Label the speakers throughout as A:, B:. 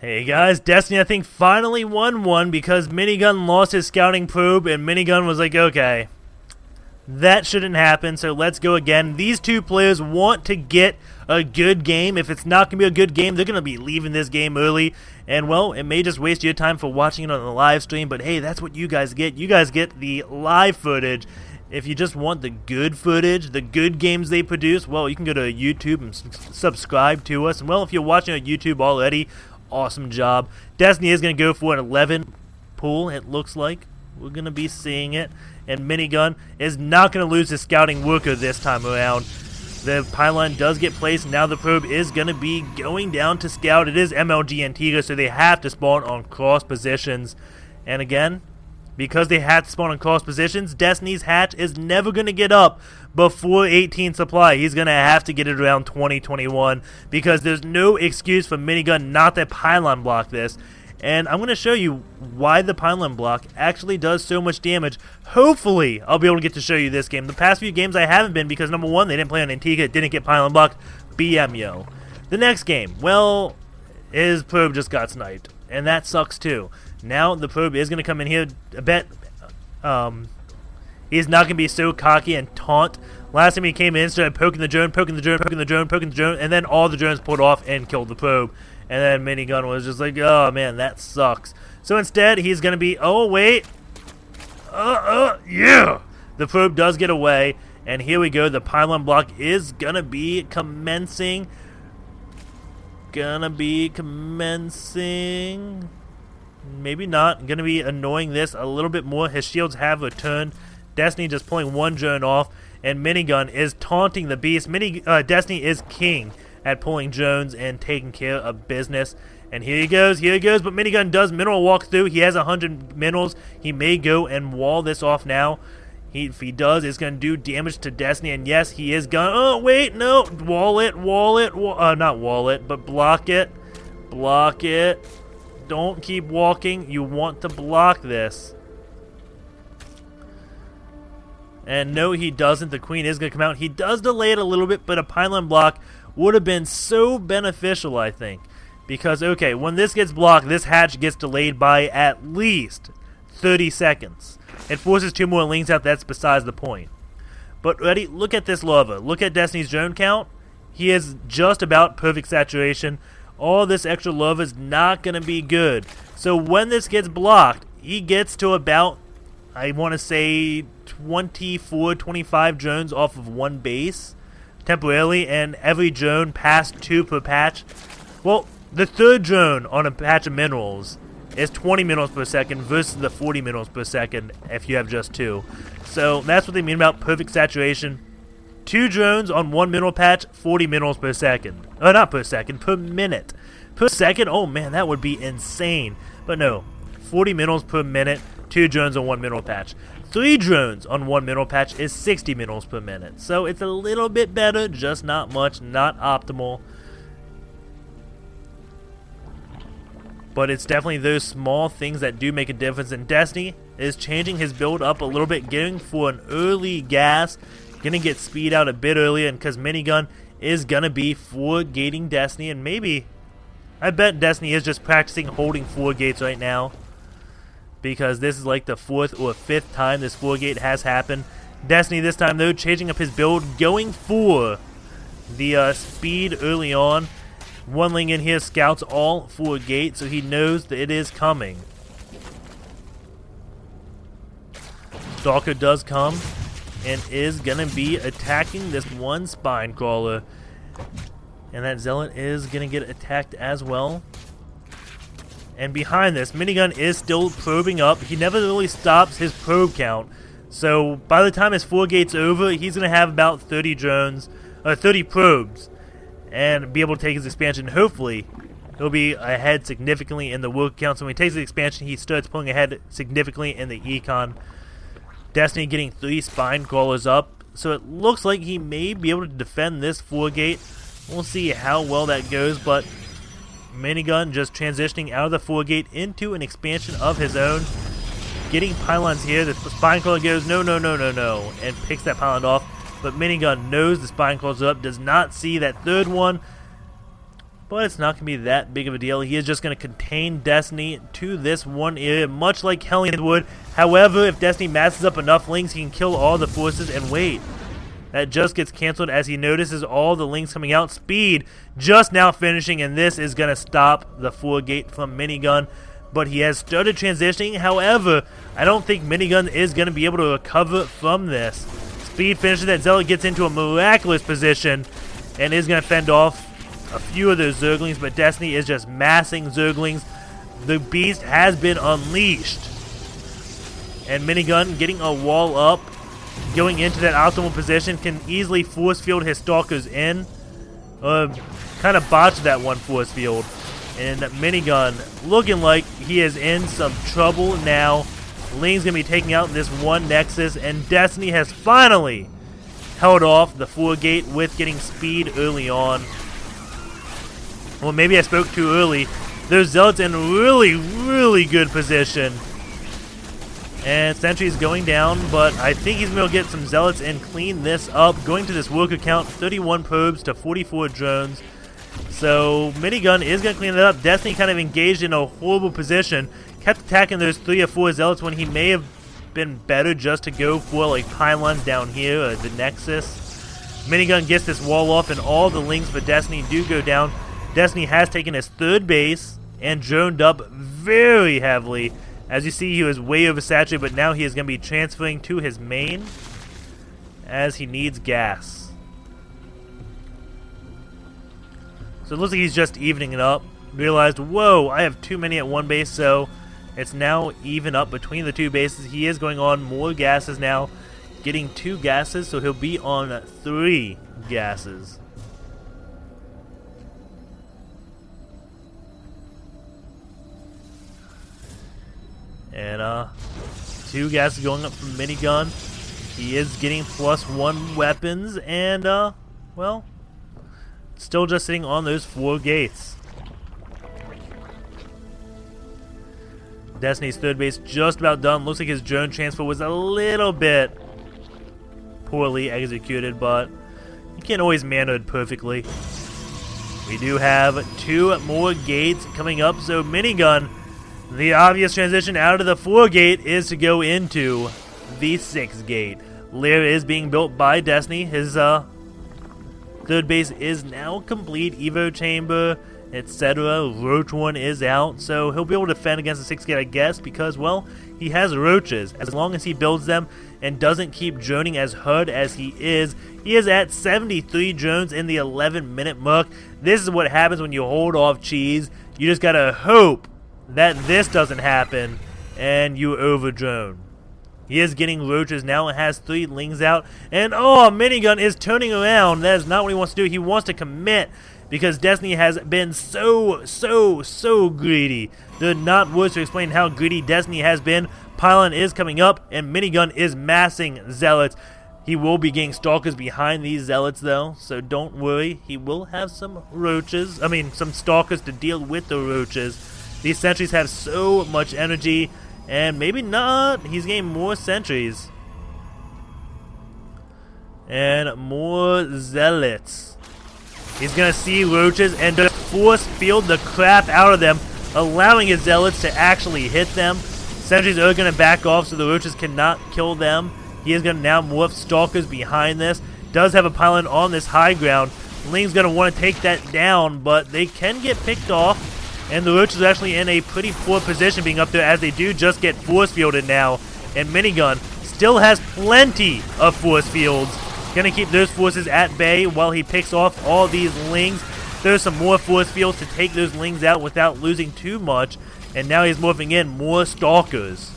A: Hey guys, Destiny I think finally won one because Minigun lost his scouting probe and Minigun was like, okay, that shouldn't happen, so let's go again. These two players want to get a good game. If it's not going to be a good game, they're going to be leaving this game early. And, well, it may just waste your time for watching it on the live stream, but hey, that's what you guys get. You guys get the live footage. If you just want the good footage, the good games they produce, well, you can go to YouTube and subscribe to us. And, well, if you're watching on YouTube already, awesome job. Destiny is going to go for an 11 pull, it looks like. We're going to be seeing it. And Minigun is not going to lose his scouting worker this time around. The pylon does get placed. Now the probe is going to be going down to scout. It is MLG Antiga, so they have to spawn on cross positions. And again, because they have to spawn on cross positions, Destiny's hatch is never going to get up before 18 supply. He's going to have to get it around 2021 because there's no excuse for Minigun not to pylon block this. And I'm going to show you why the pylon block actually does so much damage. Hopefully, I'll be able to get to show you this game. The past few games I haven't been because, number one, they didn't play on Antiga, didn't get pylon blocked. BM, yo. The next game, well, his probe just got sniped. And that sucks, too. Now, the probe is going to come in here. I bet he's not going to be so cocky and taunt. Last time he came in, started poking the drone, and then all the drones pulled off and killed the probe. And then Minigun was just like, oh man, that sucks. So instead, he's going to be, oh wait. Yeah. The probe does get away. And here we go. The pylon block is going to be commencing. Maybe not. Going to be annoying this a little bit more. His shields have returned. Destiny just pulling one drone off. And Minigun is taunting the beast. Destiny is king at pulling drones and taking care of business. And here he goes, but Minigun does mineral walk through. He has 100 minerals. He may go and wall this off now. If he does, it's going to do damage to Destiny. And yes, he is going to, oh wait, no, not wall it, but block it. Block it. Don't keep walking. You want to block this. And no, he doesn't. The queen is going to come out. He does delay it a little bit, but a pylon block would have been so beneficial, I think. Because, okay, when this gets blocked, this hatch gets delayed by at least 30 seconds. It forces two more links out, that's besides the point. But, ready? Look at this lava. Look at Destiny's drone count. He is just about perfect saturation. All this extra lava is not going to be good. So, when this gets blocked, he gets to about, I want to say, 24, 25 drones off of one base. Temporarily, and every drone past 2 per patch. Well, the third drone on a patch of minerals is 20 minerals per second versus the 40 minerals per second if you have just 2. So that's what they mean about perfect saturation. 2 drones on 1 mineral patch, 40 minerals per second. Not per second, per minute. Per second? Oh man, that would be insane. But no, 40 minerals per minute, 2 drones on 1 mineral patch. 3 drones on 1 mineral patch is 60 minerals per minute. So it's a little bit better, just not much, not optimal. But it's definitely those small things that do make a difference. And Destiny is changing his build up a little bit, getting for an early gas. Gonna get speed out a bit earlier, and because Minigun is gonna be 4 gating Destiny. And maybe, I bet Destiny is just practicing holding 4 gates right now. Because this is like the 4th or 5th time this 4 gate has happened. Destiny this time though, changing up his build, going for the speed early on. One link in here scouts all 4 gates, so he knows that it is coming. Stalker does come and is going to be attacking this one spine crawler. And that zealot is going to get attacked as well. And behind this, Minigun is still probing up. He never really stops his probe count. So by the time his 4 gates over, he's going to have about 30 drones, 30 probes, and be able to take his expansion. Hopefully, he'll be ahead significantly in the work count. So when he takes the expansion, he starts pulling ahead significantly in the econ. Destiny getting 3 spine crawlers up. So it looks like he may be able to defend this 4 gate. We'll see how well that goes, but Minigun just transitioning out of the 4 gate into an expansion of his own. Getting pylons here. The spine crawler goes, no, and picks that pylon off. But Minigun knows the spine crawler's up, does not see that third one. but it's not going to be that big of a deal. He is just going to contain Destiny to this one area, much like Hellion would. However, if Destiny masses up enough links, he can kill all the forces. And wait, that just gets canceled as he notices all the links coming out. Speed just now finishing, and this is going to stop the 4-gate from Minigun. But he has started transitioning. However, I don't think Minigun is going to be able to recover from this. Speed finishes that. Zealot gets into a miraculous position and is going to fend off a few of those Zerglings, but Destiny is just massing Zerglings. The beast has been unleashed. And Minigun getting a wall up, going into that optimal position, can easily force field his stalkers in. Kind of botched that one force field. And Minigun looking like he is in some trouble now. Ling's going to be taking out this one Nexus, and Destiny has finally held off the 4-gate with getting speed early on. Well, maybe I spoke too early. There's Zealots in really, really good position. And Sentry's going down, but I think he's going to get some Zealots and clean this up. Going to this worker count, 31 probes to 44 drones. So Minigun is going to clean it up. Destiny kind of engaged in a horrible position. Kept attacking those 3 or 4 Zealots when he may have been better just to go for like pylons down here, the Nexus. Minigun gets this wall off, and all the links for Destiny do go down. Destiny has taken his 3rd base and droned up very heavily. As you see, he was way oversaturated, but now he is going to be transferring to his main as he needs gas. So it looks like he's just evening it up. Realized, whoa, I have too many at one base, so it's now even up between the 2 bases. He is going on more gases now, getting 2 gases, so he'll be on 3 gases. And 2 gases going up from Minigun. He is getting +1 weapons, and well, still just sitting on those 4 gates. Destiny's 3rd base just about done. Looks like his drone transfer was a little bit poorly executed, but you can't always manhood perfectly. We do have 2 more gates coming up, so Minigun, the obvious transition out of the 4-gate is to go into the 6-gate. Lair is being built by Destiny. His 3rd base is now complete. Evo chamber, etc. Roach 1 is out, so he'll be able to defend against the 6-gate, I guess, because, well, he has roaches. As long as he builds them and doesn't keep droning as hard as he is at 73 drones in the 11-minute mark. This is what happens when you hold off cheese. You just gotta hope that this doesn't happen and you overdrone. He is getting roaches now and has 3 lings out, and oh, Minigun is turning around. That is not what he wants to do. He wants to commit because Destiny has been so greedy. They're not words to explain how greedy Destiny has been. Pylon is coming up and Minigun is massing Zealots. He will be getting stalkers behind these Zealots though, so don't worry. He will have some roaches, some stalkers to deal with the roaches. These sentries have so much energy, and maybe not. He's getting more sentries. And more Zealots. He's going to see roaches and just force field the crap out of them, allowing his Zealots to actually hit them. Sentries are going to back off so the roaches cannot kill them. He is going to now morph stalkers behind this. Does have a pylon on this high ground. Ling's going to want to take that down, but they can get picked off. And the roaches are actually in a pretty poor position being up there, as they do just get force fielded now. And Minigun still has plenty of force fields. Gonna keep those forces at bay while he picks off all these lings. There's some more force fields to take those lings out without losing too much. And now he's morphing in more stalkers.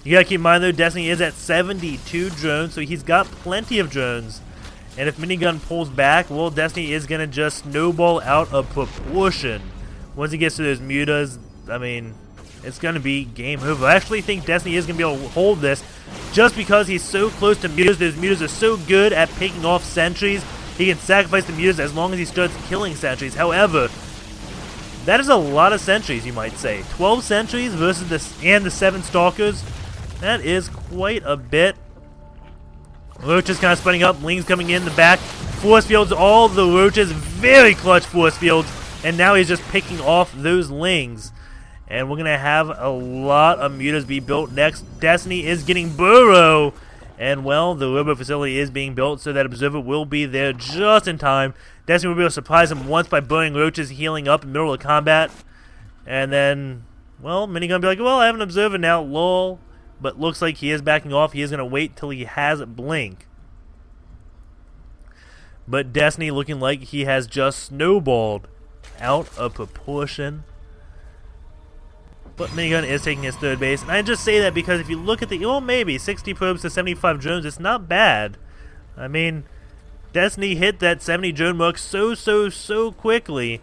A: You gotta keep in mind though, Destiny is at 72 drones, so he's got plenty of drones. And if Minigun pulls back, well, Destiny is going to just snowball out of proportion. Once he gets to those mutas, it's going to be game over. I actually think Destiny is going to be able to hold this just because he's so close to mutas. Those mutas are so good at picking off sentries. He can sacrifice the mutas as long as he starts killing sentries. However, that is a lot of sentries, you might say. 12 sentries versus the 7 stalkers. That is quite a bit. Roach is kind of splitting up. Ling's coming in the back. Force fields all the roaches, very clutch force fields, and now he's just picking off those lings. And we're going to have a lot of mutas be built next. Destiny is getting Burrow. And, well, the robo facility is being built, so that Observer will be there just in time. Destiny will be able to surprise him once by burning roaches, healing up in the middle of combat. And then, well, Minigun will be like, well, I have an Observer now, lol. But looks like he is backing off. He is going to wait till he has Blink. But Destiny looking like he has just snowballed out of proportion. But Minigun is taking his third base. And I just say that because if you look at the, well, maybe 60 probes to 75 drones, it's not bad. I mean, Destiny hit that 70 drone mark so quickly.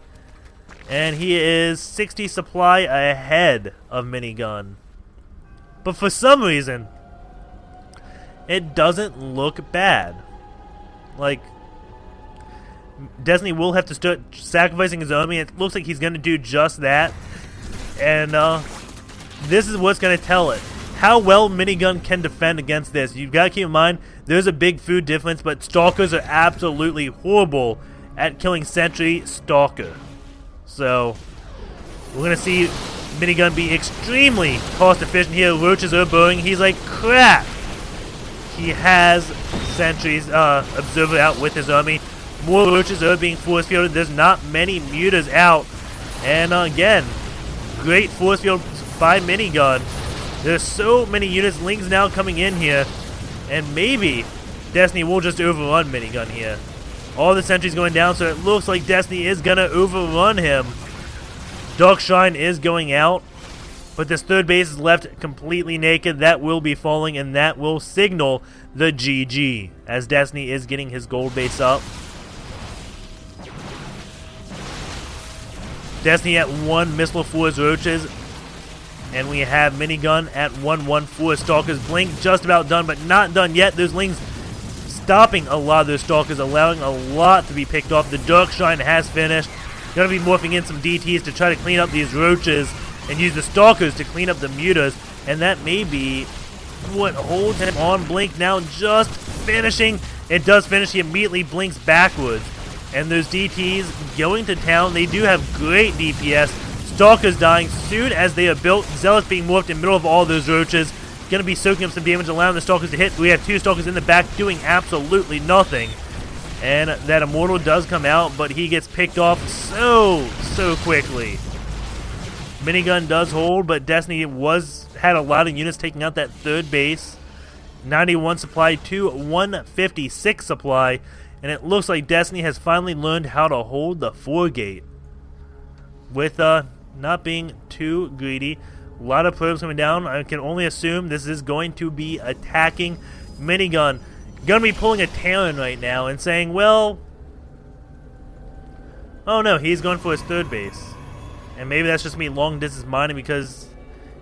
A: And he is 60 supply ahead of Minigun. But for some reason, it doesn't look bad. Like, Destiny will have to start sacrificing his army. It looks like he's going to do just that. And this is what's going to tell it. How well Minigun can defend against this. You've got to keep in mind, there's a big food difference, but Stalkers are absolutely horrible at killing Sentry Stalker. So, we're going to see Minigun be extremely cost efficient here. Roaches are burning. He's like, crap. He has Sentry's Observer out with his army. More roaches are being force fielded. There's not many mutas out. And again, great force field by Minigun. There's so many units. Lings now coming in here. And maybe Destiny will just overrun Minigun here. All the sentries going down, so it looks like Destiny is going to overrun him. Dark Shrine is going out. But this third base is left completely naked. That will be falling, and that will signal the GG. As Destiny is getting his gold base up. Destiny at 1 missile for his roaches. And we have Minigun at 1-1 for his Stalkers. Blink just about done, but not done yet. Those Lings stopping a lot of those Stalkers, allowing a lot to be picked off. The Dark Shrine has finished. Going to be morphing in some DTs to try to clean up these roaches and use the Stalkers to clean up the mutas. And that may be what holds him on. Blink now just finishing. It does finish. He immediately blinks backwards. And those DTs going to town. They do have great DPS. Stalkers dying soon as they are built. Zealots being morphed in the middle of all those roaches. Going to be soaking up some damage, allowing the Stalkers to hit. We have 2 Stalkers in the back doing absolutely nothing. And that Immortal does come out, but he gets picked off so quickly. Minigun does hold, but Destiny had a lot of units taking out that third base. 91 supply to 156 supply. And it looks like Destiny has finally learned how to hold the 4-gate. With not being too greedy. A lot of probes coming down. I can only assume this is going to be attacking Minigun. Gonna be pulling a Talon right now and saying, well... Oh no, he's going for his third base. And maybe that's just me long distance mining because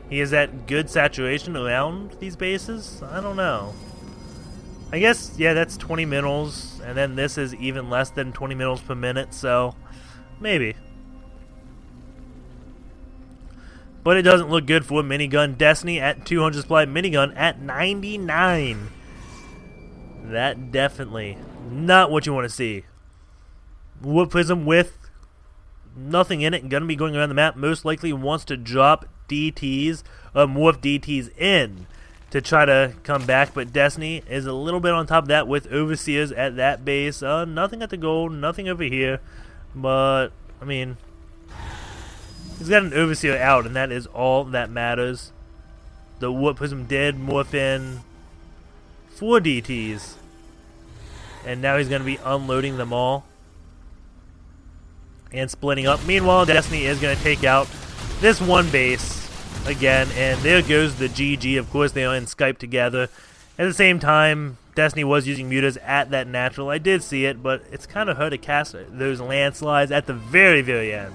A: he is at good saturation around these bases? I don't know. I guess, yeah, that's 20 minerals, and then this is even less than 20 minerals per minute, so maybe. But it doesn't look good for Minigun. Destiny at 200 supply, Minigun at 99. That definitely not what you want to see. Warp Prism with nothing in it, gonna be going around the map. Most likely wants to drop DTs, morph DTs in to try to come back, but Destiny is a little bit on top of that with Overseers at that base. Nothing at the gold, nothing over here, but I mean, he's got an Overseer out, and that is all that matters. The Warp Prism did morph in 4 DTs, and now he's going to be unloading them all and splitting up. Meanwhile, Destiny is going to take out this one base again, and there goes the GG. Of course, they are in Skype together. At the same time, Destiny was using mutas at that natural. I did see it, but it's kind of hard to cast those landslides at the very end.